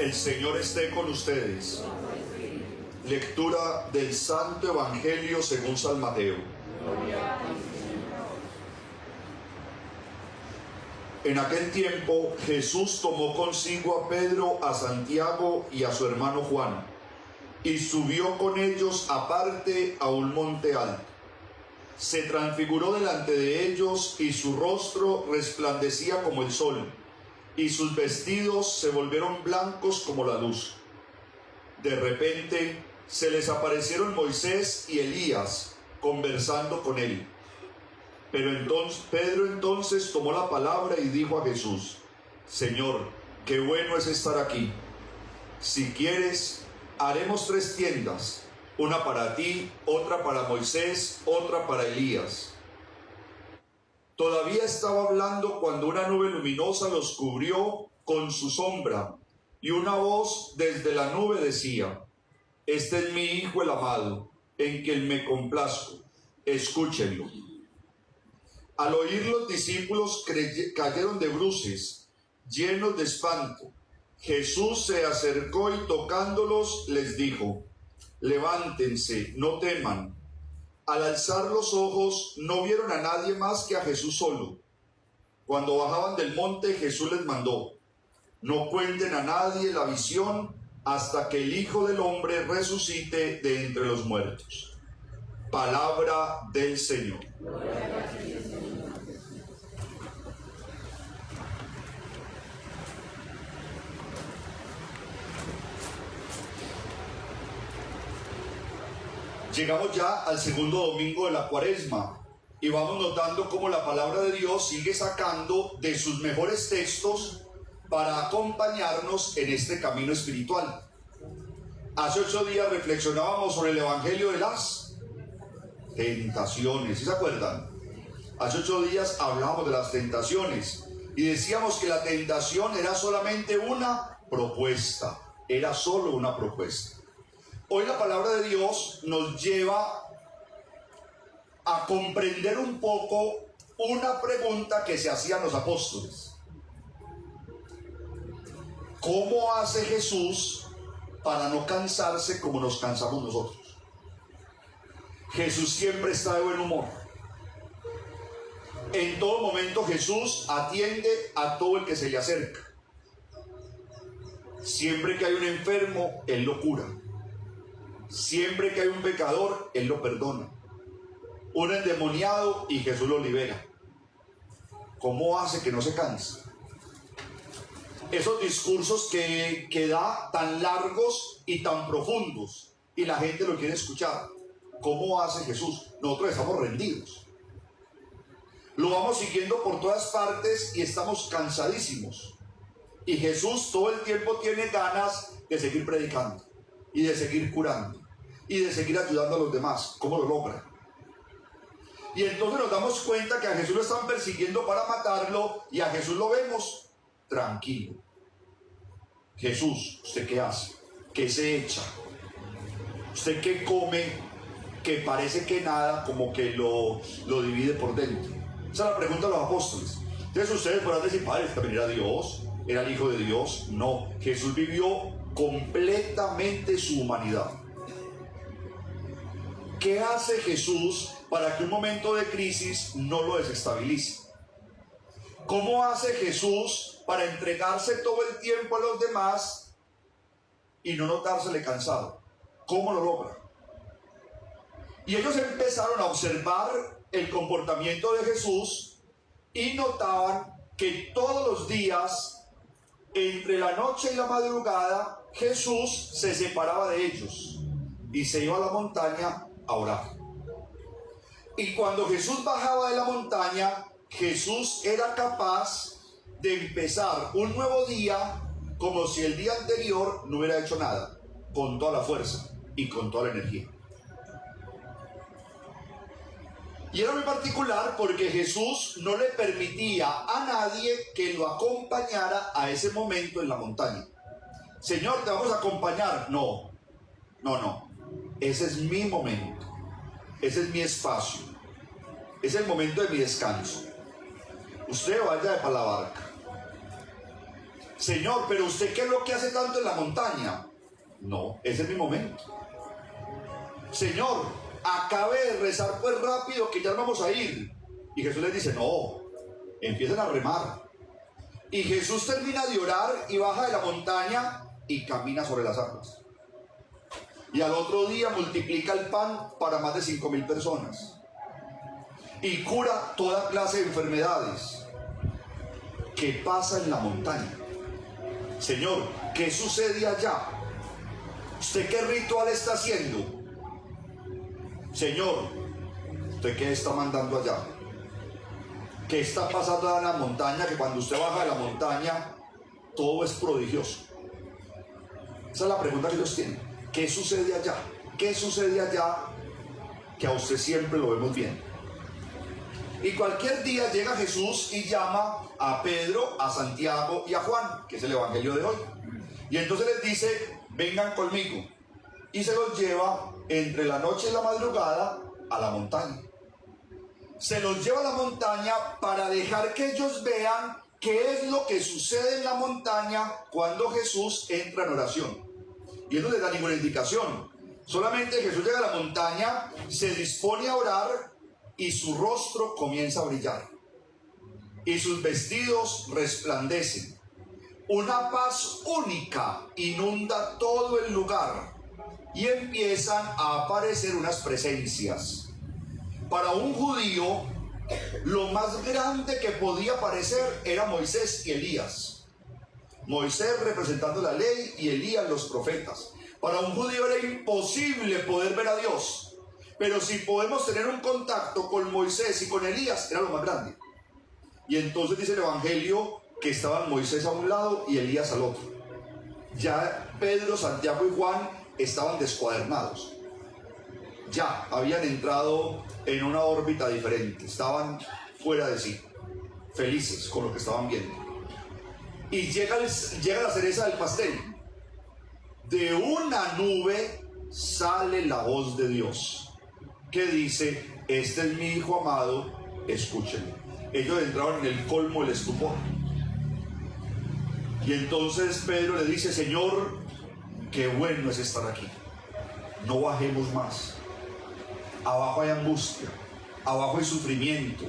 El Señor esté con ustedes. Lectura del Santo Evangelio según San Mateo. En aquel tiempo Jesús tomó consigo a Pedro, a Santiago y a su hermano Juan, y subió con ellos aparte a un monte alto. Se transfiguró delante de ellos, y su rostro resplandecía como el sol, y sus vestidos se volvieron blancos como la luz. De repente se les aparecieron Moisés y Elías conversando con él. Pedro entonces tomó la palabra y dijo a Jesús: Señor, qué bueno es estar aquí. Si quieres, haremos 3 tiendas, una para ti, otra para Moisés, otra para Elías. Todavía estaba hablando cuando una nube luminosa los cubrió con su sombra, y una voz desde la nube decía: Este es mi Hijo el amado, en quien me complazco, escúchenlo. Al oír, los discípulos cayeron de bruces, llenos de espanto. Jesús se acercó y tocándolos les dijo: Levántense, no teman. Al alzar los ojos no vieron a nadie más que a Jesús solo. Cuando bajaban del monte, Jesús les mandó: No cuenten a nadie la visión hasta que el Hijo del Hombre resucite de entre los muertos. Palabra del Señor. Llegamos ya al segundo domingo de la Cuaresma y vamos notando cómo la palabra de Dios sigue sacando de sus mejores textos para acompañarnos en este camino espiritual. Hace 8 días reflexionábamos sobre el Evangelio de las tentaciones, ¿sí se acuerdan? Hace 8 días hablábamos de las tentaciones y decíamos que la tentación era solamente una propuesta, era solo una propuesta. Hoy la palabra de Dios nos lleva a comprender un poco una pregunta que se hacían los apóstoles. ¿Cómo hace Jesús para no cansarse como nos cansamos nosotros? Jesús siempre está de buen humor. En todo momento Jesús atiende a todo el que se le acerca. Siempre que hay un enfermo, Él lo cura. Siempre que hay un pecador, Él lo perdona. Un endemoniado y Jesús lo libera. ¿Cómo hace que no se canse? Esos discursos que da tan largos y tan profundos y la gente lo quiere escuchar. ¿Cómo hace Jesús? Nosotros estamos rendidos. Lo vamos siguiendo por todas partes y estamos cansadísimos. Y Jesús todo el tiempo tiene ganas de seguir predicando y de seguir curando y de seguir ayudando a los demás. ¿Cómo lo logra? Y entonces nos damos cuenta que a Jesús lo están persiguiendo para matarlo y a Jesús lo vemos tranquilo. Jesús, ¿usted qué hace? ¿Qué se echa? ¿Usted qué come? Que parece que nada, como que lo divide por dentro. Esa es la pregunta de los apóstoles. Entonces ustedes podrán decir: Padre, ¿también era Dios? ¿Era el Hijo de Dios? No, Jesús vivió completamente su humanidad. ¿Qué hace Jesús para que un momento de crisis no lo desestabilice? ¿Cómo hace Jesús para entregarse todo el tiempo a los demás y no notársele cansado? ¿Cómo lo logra? Y ellos empezaron a observar el comportamiento de Jesús y notaban que todos los días, entre la noche y la madrugada, Jesús se separaba de ellos y se iba a la montaña a orar. Y cuando Jesús bajaba de la montaña, Jesús era capaz de empezar un nuevo día como si el día anterior no hubiera hecho nada, con toda la fuerza y con toda la energía. Y era muy particular porque Jesús no le permitía a nadie que lo acompañara a ese momento en la montaña. Señor, te vamos a acompañar. No. Ese es mi momento. Ese es mi espacio. Es el momento de mi descanso. Usted vaya para la barca. Señor, pero usted, ¿qué es lo que hace tanto en la montaña? No, ese es mi momento. Señor, acabe de rezar pues rápido que ya nos vamos a ir. Y Jesús les dice, no, empiecen a remar. Y Jesús termina de orar y baja de la montaña y camina sobre las aguas. Y al otro día multiplica el pan para más de 5,000 personas. Y cura toda clase de enfermedades. ¿Qué pasa en la montaña? Señor, ¿qué sucede allá? ¿Usted qué ritual está haciendo? Señor, ¿usted qué está mandando allá? ¿Qué está pasando en la montaña? Que cuando usted baja de la montaña, todo es prodigioso. Esa es la pregunta que Dios tiene. ¿Qué sucede allá? ¿Qué sucede allá que a usted siempre lo vemos bien? Y cualquier día llega Jesús y llama a Pedro, a Santiago y a Juan, que es el evangelio de hoy. Y entonces les dice, vengan conmigo. Y se los lleva entre la noche y la madrugada a la montaña. Se los lleva a la montaña para dejar que ellos vean qué es lo que sucede en la montaña cuando Jesús entra en oración. Y él no les da ninguna indicación. Solamente Jesús llega a la montaña, se dispone a orar y su rostro comienza a brillar. Y sus vestidos resplandecen. Una paz única inunda todo el lugar. Y empiezan a aparecer unas presencias. Para un judío, lo más grande que podía aparecer era Moisés y Elías. Moisés representando la ley y Elías los profetas. Para un judío era imposible poder ver a Dios. Pero si podemos tener un contacto con Moisés y con Elías, era lo más grande. Y entonces dice el evangelio que estaban Moisés a un lado y Elías al otro. Ya Pedro, Santiago y Juan estaban descuadernados. Ya habían entrado en una órbita diferente. Estaban fuera de sí, felices con lo que estaban viendo. Y llega la cereza del pastel. De una nube sale la voz de Dios, que dice, este es mi hijo amado, escúchenlo. Ellos entraron en el colmo del estupor. Y entonces Pedro le dice, Señor, qué bueno es estar aquí. No bajemos más. Abajo hay angustia, abajo hay sufrimiento,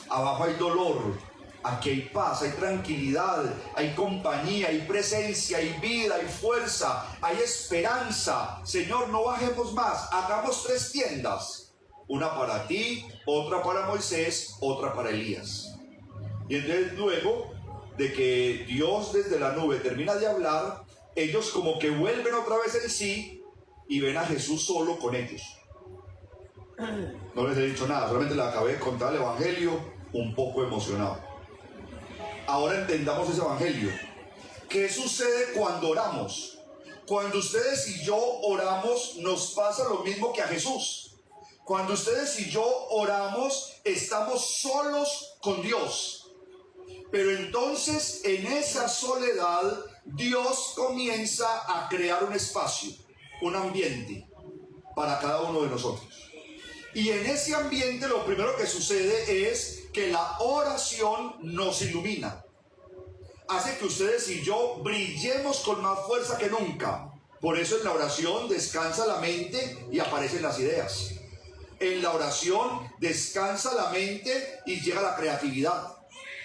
abajo hay dolor. Aquí hay paz, hay tranquilidad, hay compañía, hay presencia, hay vida, hay fuerza, hay esperanza. Señor, no bajemos más. Hagamos 3 tiendas. Una para ti, otra para Moisés, otra para Elías. Y entonces luego de que Dios desde la nube termina de hablar, ellos como que vuelven otra vez en sí y ven a Jesús solo con ellos. No les he dicho nada, solamente les acabé de contar el evangelio un poco emocionado. Ahora entendamos ese evangelio. ¿Qué sucede cuando oramos? Cuando ustedes y yo oramos, nos pasa lo mismo que a Jesús. Cuando ustedes y yo oramos, estamos solos con Dios. Pero entonces, en esa soledad, Dios comienza a crear un espacio, un ambiente para cada uno de nosotros. Y en ese ambiente lo primero que sucede es que la oración nos ilumina. Hace que ustedes y yo brillemos con más fuerza que nunca. Por eso en la oración descansa la mente y aparecen las ideas. En la oración descansa la mente y llega la creatividad.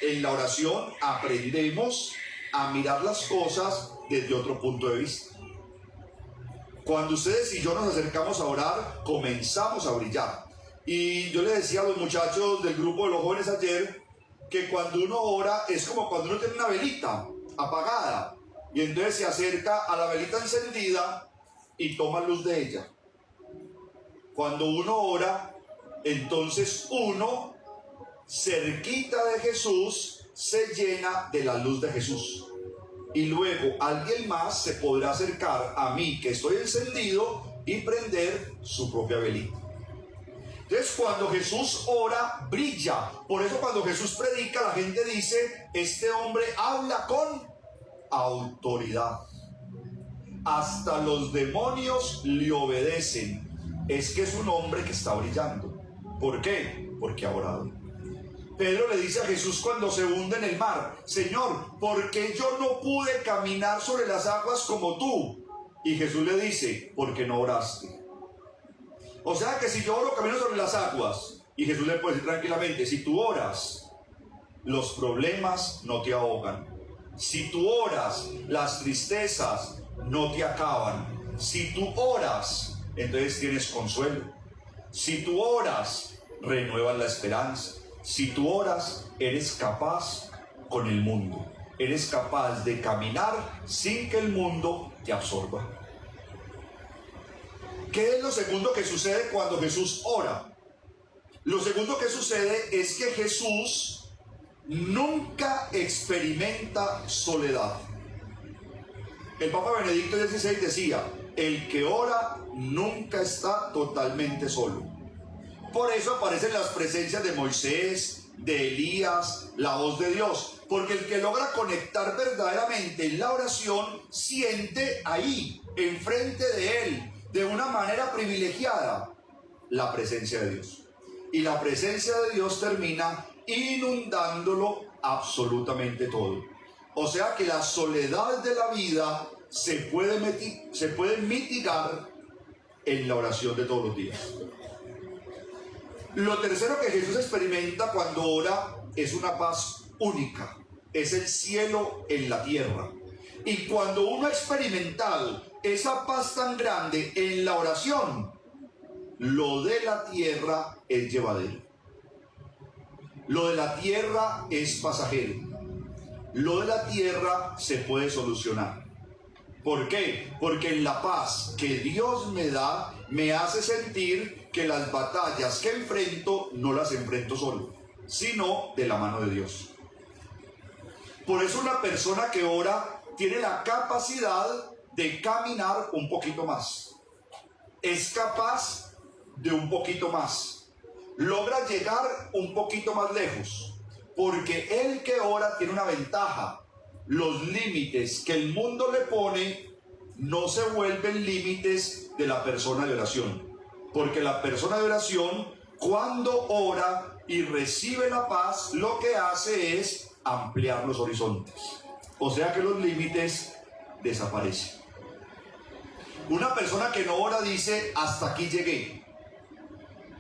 En la oración aprendemos a mirar las cosas desde otro punto de vista. Cuando ustedes y yo nos acercamos a orar, comenzamos a brillar. Y yo le decía a los muchachos del grupo de los jóvenes ayer que cuando uno ora es como cuando uno tiene una velita apagada y entonces se acerca a la velita encendida y toma luz de ella. Cuando uno ora, entonces uno, cerquita de Jesús, se llena de la luz de Jesús. Y luego alguien más se podrá acercar a mí, que estoy encendido, y prender su propia velita. Entonces cuando Jesús ora, brilla. Por eso cuando Jesús predica, la gente dice, este hombre habla con autoridad. Hasta los demonios le obedecen. Es que es un hombre que está brillando. ¿Por qué? Porque ha orado. Pedro le dice a Jesús cuando se hunde en el mar: Señor, ¿por qué yo no pude caminar sobre las aguas como tú? Y Jesús le dice: porque no oraste. O sea que si yo oro, camino sobre las aguas. Y Jesús le puede decir tranquilamente: si tú oras, los problemas no te ahogan. Si tú oras, las tristezas no te acaban. Si tú oras, entonces tienes consuelo. Si tú oras, renuevas la esperanza. Si tú oras, eres capaz con el mundo. Eres capaz de caminar sin que el mundo te absorba. ¿Qué es lo segundo que sucede cuando Jesús ora? Lo segundo que sucede es que Jesús nunca experimenta soledad. El Papa Benedicto XVI decía: el que ora nunca está totalmente solo. Por eso aparecen las presencias de Moisés, de Elías, la voz de Dios, porque el que logra conectar verdaderamente en la oración siente ahí, enfrente de él, de una manera privilegiada, la presencia de Dios. Y la presencia de Dios termina inundándolo absolutamente todo. O sea que la soledad de la vida se puede mitigar en la oración de todos los días. Lo tercero que Jesús experimenta cuando ora es una paz única. Es el cielo en la tierra. Y cuando uno ha experimentado esa paz tan grande en la oración, lo de la tierra es llevadero. Lo de la tierra es pasajero. Lo de la tierra se puede solucionar. ¿Por qué? Porque en la paz que Dios me da, me hace sentir que las batallas que enfrento no las enfrento solo, sino de la mano de Dios. Por eso una persona que ora tiene la capacidad de caminar un poquito más. Es capaz de un poquito más. Logra llegar un poquito más lejos. Porque el que ora tiene una ventaja. Los límites que el mundo le pone no se vuelven límites de la persona de oración. Porque la persona de oración, cuando ora y recibe la paz, lo que hace es ampliar los horizontes. O sea que los límites desaparecen. Una persona que no ora dice: hasta aquí llegué.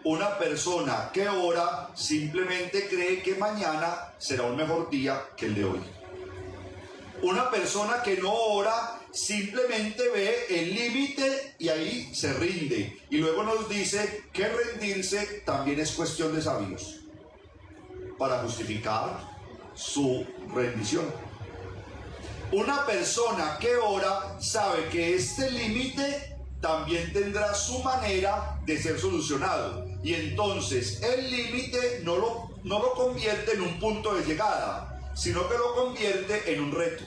Una persona que ora simplemente cree que mañana será un mejor día que el de hoy. Una persona que no ora simplemente ve el límite y ahí se rinde. Y luego nos dice que rendirse también es cuestión de sabios, para justificar su rendición. Una persona que ora sabe que este límite también tendrá su manera de ser solucionado. Y entonces el límite no lo convierte en un punto de llegada, sino que lo convierte en un reto,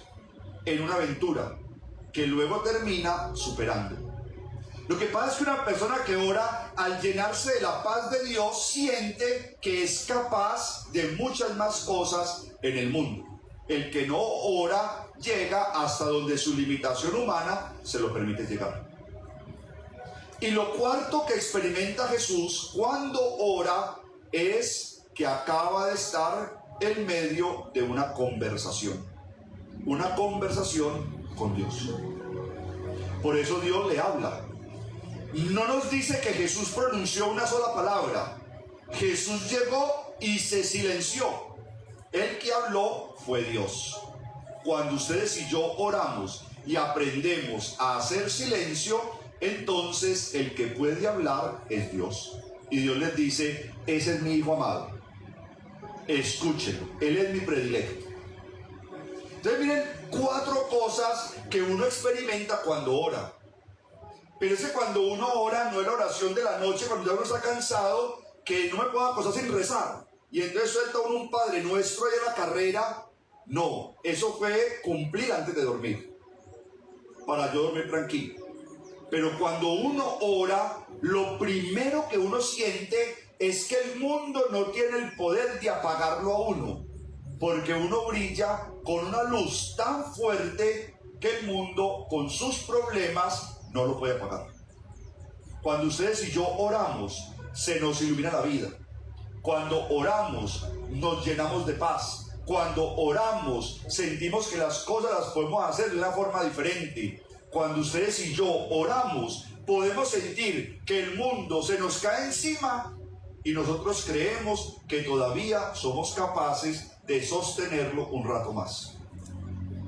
en una aventura, que luego termina superando. Lo que pasa es que una persona que ora, al llenarse de la paz de Dios, siente que es capaz de muchas más cosas en el mundo. El que no ora llega hasta donde su limitación humana se lo permite llegar. Y lo cuarto que experimenta Jesús cuando ora es que acaba de estar en medio de una conversación con Dios. Por eso Dios le habla. No nos dice que Jesús pronunció una sola palabra. Jesús llegó y se silenció. El que habló fue Dios. Cuando ustedes y yo oramos y aprendemos a hacer silencio, entonces el que puede hablar es Dios. Y Dios les dice: ese es mi hijo amado, escúchenlo, él es mi predilecto. Entonces miren, 4 cosas que uno experimenta cuando ora. Pero es que cuando uno ora no es la oración de la noche, cuando ya uno está cansado, que no me puedo acostar sin rezar, y entonces suelta uno un Padre Nuestro ahí en la carrera. No, eso fue cumplir antes de dormir, para yo dormir tranquilo. Pero cuando uno ora, lo primero que uno siente es que el mundo no tiene el poder de apagarlo a uno, porque uno brilla con una luz tan fuerte que el mundo, con sus problemas, no lo puede apagar. Cuando ustedes y yo oramos, se nos ilumina la vida. Cuando oramos, nos llenamos de paz. Cuando oramos, sentimos que las cosas las podemos hacer de una forma diferente. Cuando ustedes y yo oramos, podemos sentir que el mundo se nos cae encima y nosotros creemos que todavía somos capaces de sostenerlo un rato más.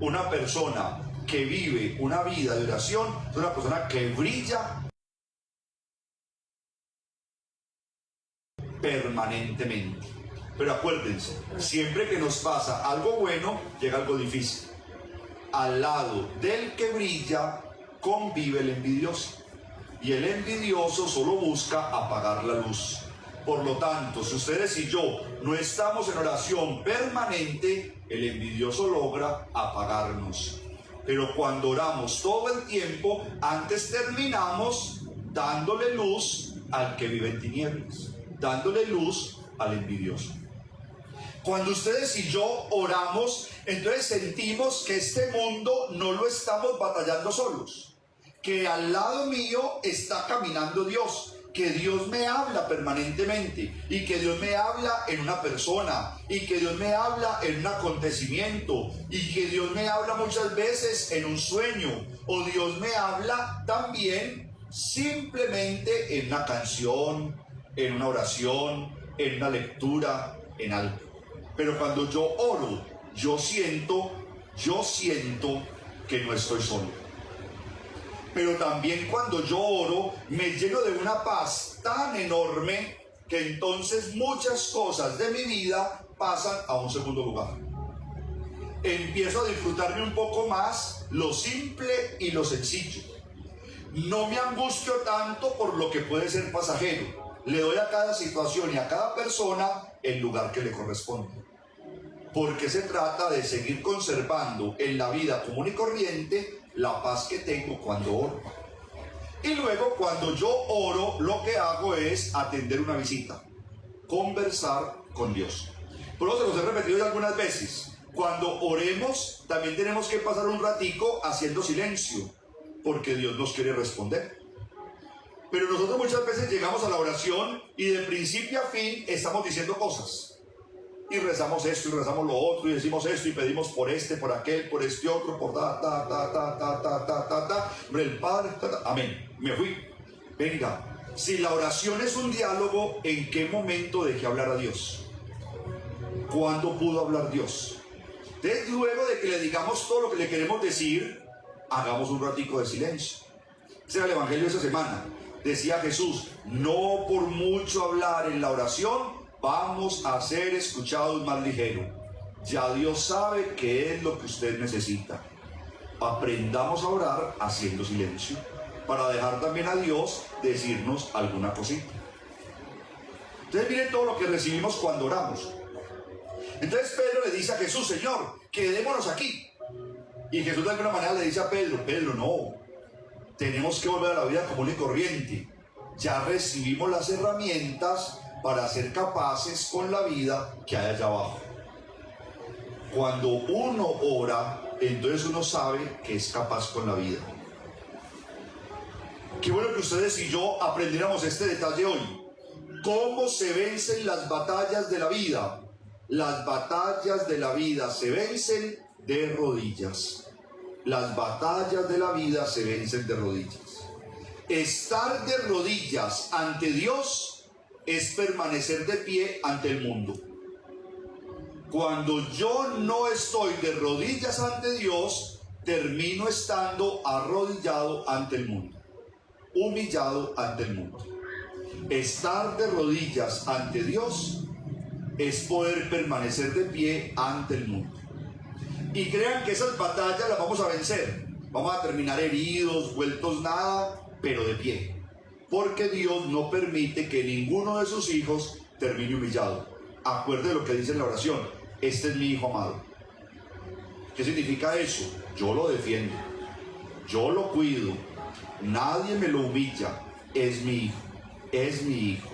Una persona que vive una vida de oración es una persona que brilla permanentemente. Pero acuérdense, siempre que nos pasa algo bueno, llega algo difícil. Al lado del que brilla, convive el envidioso. Y el envidioso solo busca apagar la luz. Por lo tanto, si ustedes y yo no estamos en oración permanente, el envidioso logra apagarnos. Pero cuando oramos todo el tiempo, antes terminamos dándole luz al que vive en tinieblas, dándole luz al envidioso. Cuando ustedes y yo oramos, entonces sentimos que este mundo no lo estamos batallando solos, que al lado mío está caminando Dios, que Dios me habla permanentemente y que Dios me habla en una persona y que Dios me habla en un acontecimiento y que Dios me habla muchas veces en un sueño, o Dios me habla también simplemente en una canción, en una oración, en una lectura, en algo. Pero cuando yo oro, yo siento que no estoy solo. Pero también cuando yo oro, me lleno de una paz tan enorme que entonces muchas cosas de mi vida pasan a un segundo lugar. Empiezo a disfrutarme un poco más lo simple y lo sencillo. No me angustio tanto por lo que puede ser pasajero. Le doy a cada situación y a cada persona el lugar que le corresponde. Porque se trata de seguir conservando en la vida común y corriente la paz que tengo cuando oro. Y luego cuando yo oro, lo que hago es atender una visita, conversar con Dios. Por eso se los he repetido ya algunas veces. Cuando oremos, también tenemos que pasar un ratico haciendo silencio, porque Dios nos quiere responder. Pero nosotros muchas veces llegamos a la oración y de principio a fin estamos diciendo cosas. Y rezamos esto y rezamos lo otro y decimos esto y pedimos por este, por aquel, por este otro, por hombre, el Padre, amén. Me fui. Venga, si la oración es un diálogo, ¿en qué momento dejé hablar a Dios? ¿Cuándo pudo hablar Dios? Entonces, luego de que le digamos todo lo que le queremos decir, hagamos un ratico de silencio. Ese era el evangelio de esa semana. Decía Jesús, no por mucho hablar en la oración vamos a ser escuchados más ligero. Ya Dios sabe qué es lo que usted necesita. Aprendamos a orar haciendo silencio, para dejar también a Dios decirnos alguna cosita. Entonces miren todo lo que recibimos cuando oramos. Entonces Pedro le dice a Jesús, Señor, quedémonos aquí. Y Jesús de alguna manera le dice a Pedro, Pedro, no, tenemos que volver a la vida común y corriente. Ya recibimos las herramientas para ser capaces con la vida que hay allá abajo. Cuando uno ora, entonces uno sabe que es capaz con la vida. Qué bueno que ustedes y yo aprendiéramos este detalle hoy. ¿Cómo se vencen las batallas de la vida? Las batallas de la vida se vencen de rodillas. Las batallas de la vida se vencen de rodillas. Estar de rodillas ante Dios es permanecer de pie ante el mundo. Cuando yo no estoy de rodillas ante Dios, termino estando arrodillado ante el mundo, humillado ante el mundo. Estar de rodillas ante Dios es poder permanecer de pie ante el mundo. Y crean que esas batallas las vamos a vencer. Vamos a terminar heridos, vueltos nada, pero de pie. Porque Dios no permite que ninguno de sus hijos termine humillado. Acuerde lo que dice en la oración, este es mi hijo amado. ¿Qué significa eso? Yo lo defiendo, yo lo cuido, nadie me lo humilla, es mi hijo, es mi hijo.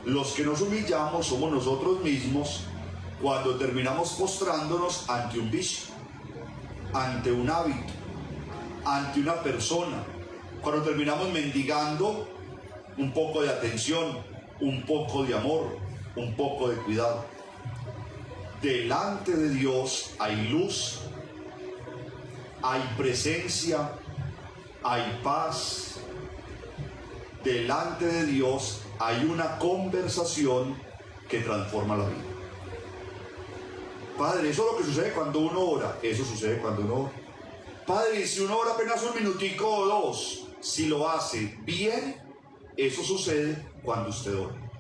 Los que nos humillamos somos nosotros mismos cuando terminamos postrándonos ante un vicio, ante un hábito, ante una persona. Cuando terminamos mendigando un poco de atención, un poco de amor, un poco de cuidado. Delante de Dios hay luz, hay presencia, hay paz. Delante de Dios hay una conversación que transforma la vida. Padre, eso es lo que sucede cuando uno ora. Eso sucede cuando uno ora. Padre, si uno ora apenas un minutico o dos, si lo hace bien, eso sucede cuando usted ora.